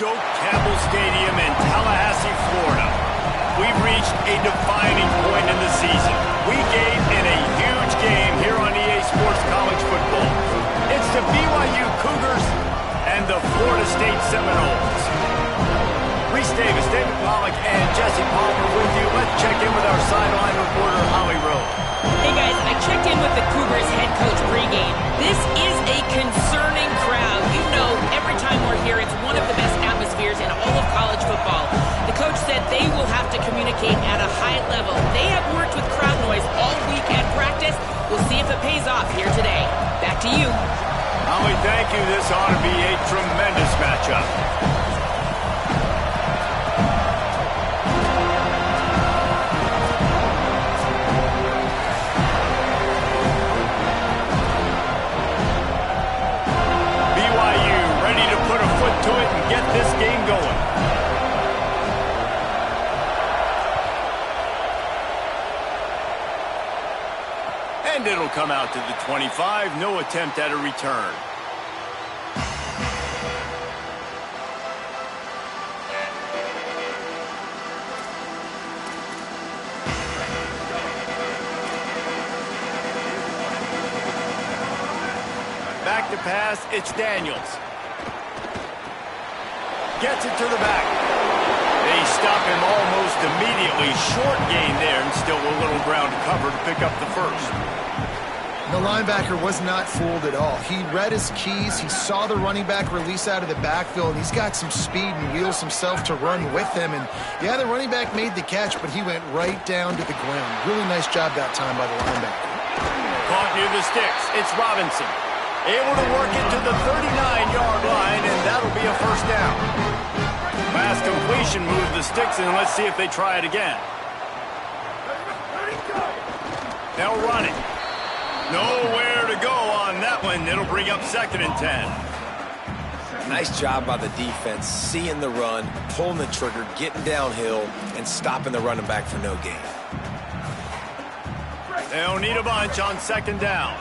Doak Campbell Stadium in Tallahassee, Florida. We've reached a defining point in the season. We gave in a huge game here on EA Sports College Football. It's the BYU Cougars and the Florida State Seminoles. Reese Davis, David Pollack, and Jesse Palmer with you. Let's check in with our sideline reporter, Holly Rowe. Hey guys, I checked in with the Cougars head coach pregame. This is a concerning crowd. You know, every time we're here, it's one of the best atmospheres in all of college football. The coach said they will have to communicate at a high level. They have worked with crowd noise all week at practice. We'll see if it pays off here today. Back to you. Holly, thank you. This ought to be a tremendous matchup. To it and get this game going. And it'll come out to the 25. No attempt at a return. Back to pass, it's Daniels. Gets it to the back. They stop him almost immediately. Short gain there, and still a little ground to cover to pick up the first. The linebacker was not fooled at all. He read his keys. He saw the running back release out of the backfield, and he's got some speed and wheels himself to run with him. And, yeah, the running back made the catch, but he went right down to the ground. Really nice job that time by the linebacker. Caught near the sticks. It's Robinson. Able to work it to the 39-yard line, and that'll be a first down. Pass completion moves the sticks, and let's see if they try it again. They'll run it. Nowhere to go on that one. It'll bring up 2nd and 10. Nice job by the defense, seeing the run, pulling the trigger, getting downhill, and stopping the running back for no gain. They'll need a bunch on 2nd down.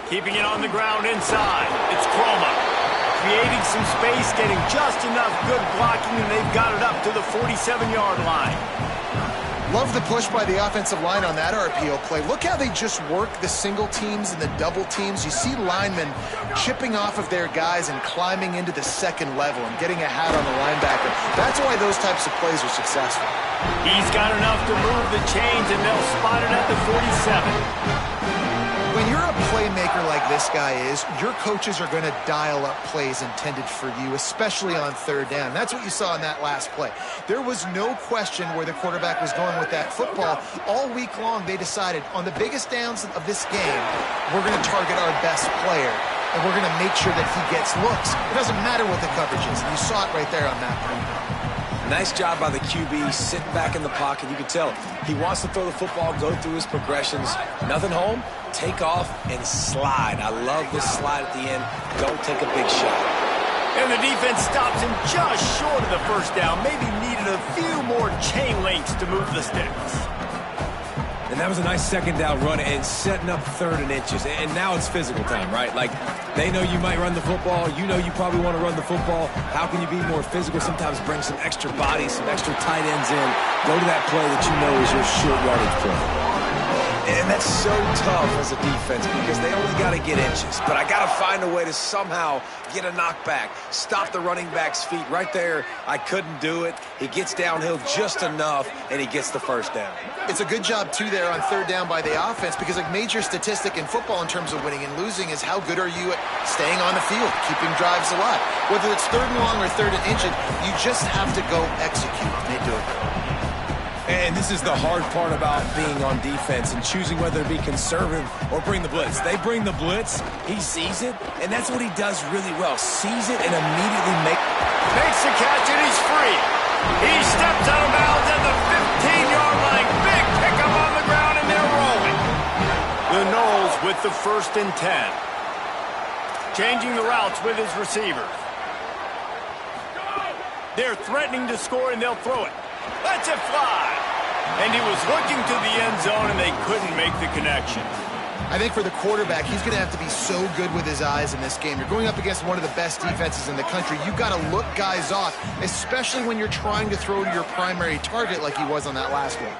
Keeping it on the ground inside. It's Croma. Creating some space, getting just enough good blocking, and they've got it up to the 47-yard line. Love the push by the offensive line on that RPO play. Look how they just work the single teams and the double teams. You see linemen chipping off of their guys and climbing into the second level and getting a hat on the linebacker. That's why those types of plays are successful. He's got enough to move the chains, and they'll spot it at the 47. When you're a playmaker like this guy is, your coaches are going to dial up plays intended for you, especially on 3rd down. That's what you saw in that last play. There was no question where the quarterback was going with that football. All week long, they decided on the biggest downs of this game, we're going to target our best player, and we're going to make sure that he gets looks. It doesn't matter what the coverage is. You saw it right there on that play. Nice job by the QB, sitting back in the pocket. You can tell he wants to throw the football, go through his progressions. Nothing home, take off, and slide. I love this slide at the end. Don't take a big shot. And the defense stops him just short of the first down. Maybe needed a few more chain links to move the sticks. And that was a nice 2nd down run and setting up 3rd and inches. And now it's physical time, right? Like, they know you might run the football. You know you probably want to run the football. How can you be more physical? Sometimes bring some extra bodies, some extra tight ends in. Go to that play that you know is your short yardage play. And that's so tough as a defense because they only got to get inches. But I got to find a way to somehow get a knockback, stop the running back's feet. Right there, I couldn't do it. He gets downhill just enough, and he gets the first down. It's a good job, too, there on 3rd down by the offense because a major statistic in football in terms of winning and losing is how good are you at staying on the field, keeping drives alive. Whether it's 3rd and long or 3rd and inches, you just have to go execute. They do it. And this is the hard part about being on defense and choosing whether to be conservative or bring the blitz. They bring the blitz, he sees it, and that's what he does really well. Sees it and immediately makes the catch, and he's free. He steps out of bounds at the 15-yard line. Big pickup on the ground, and they're rolling. The Noles with the 1st and 10. Changing the routes with his receivers. They're threatening to score, and they'll throw it. Let's it fly. And he was looking to the end zone, and they couldn't make the connection. I think for the quarterback, he's going to have to be so good with his eyes in this game. You're going up against one of the best defenses in the country. You've got to look guys off, especially when you're trying to throw to your primary target like he was on that last one.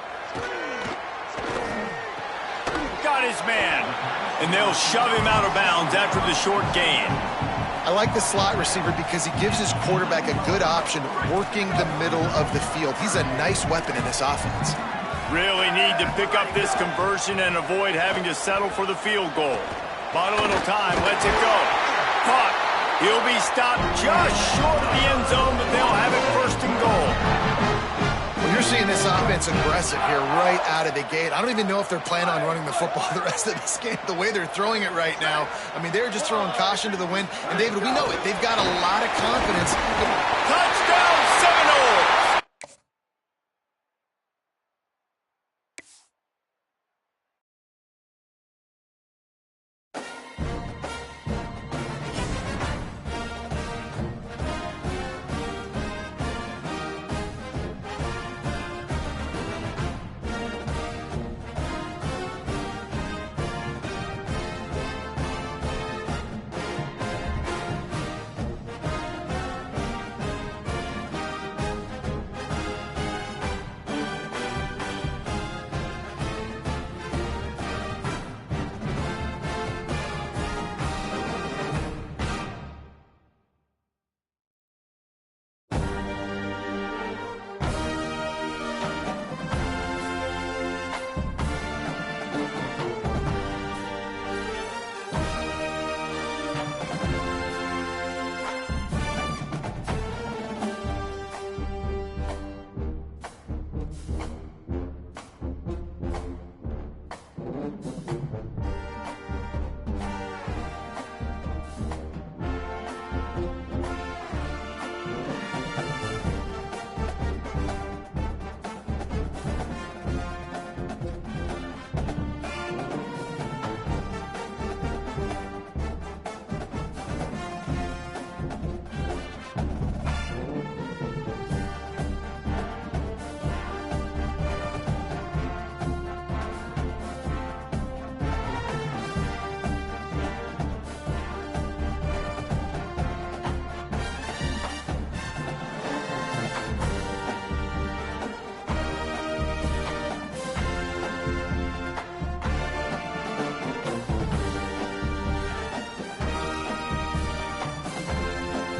Got his man. And they'll shove him out of bounds after the short gain. I like the slot receiver because he gives his quarterback a good option working the middle of the field. He's a nice weapon in this offense. Really need to pick up this conversion and avoid having to settle for the field goal. Bought a little time, lets it go. Caught. He'll be stopped just short of the end zone, but they'll have it first and goal. Well, you're seeing this offense aggressive here right out of the gate. I don't even know if they're planning on running the football the rest of this game, the way they're throwing it right now. I mean, they're just throwing caution to the wind. And, David, we know it. They've got a lot of confidence. Touchdown, Seminoles!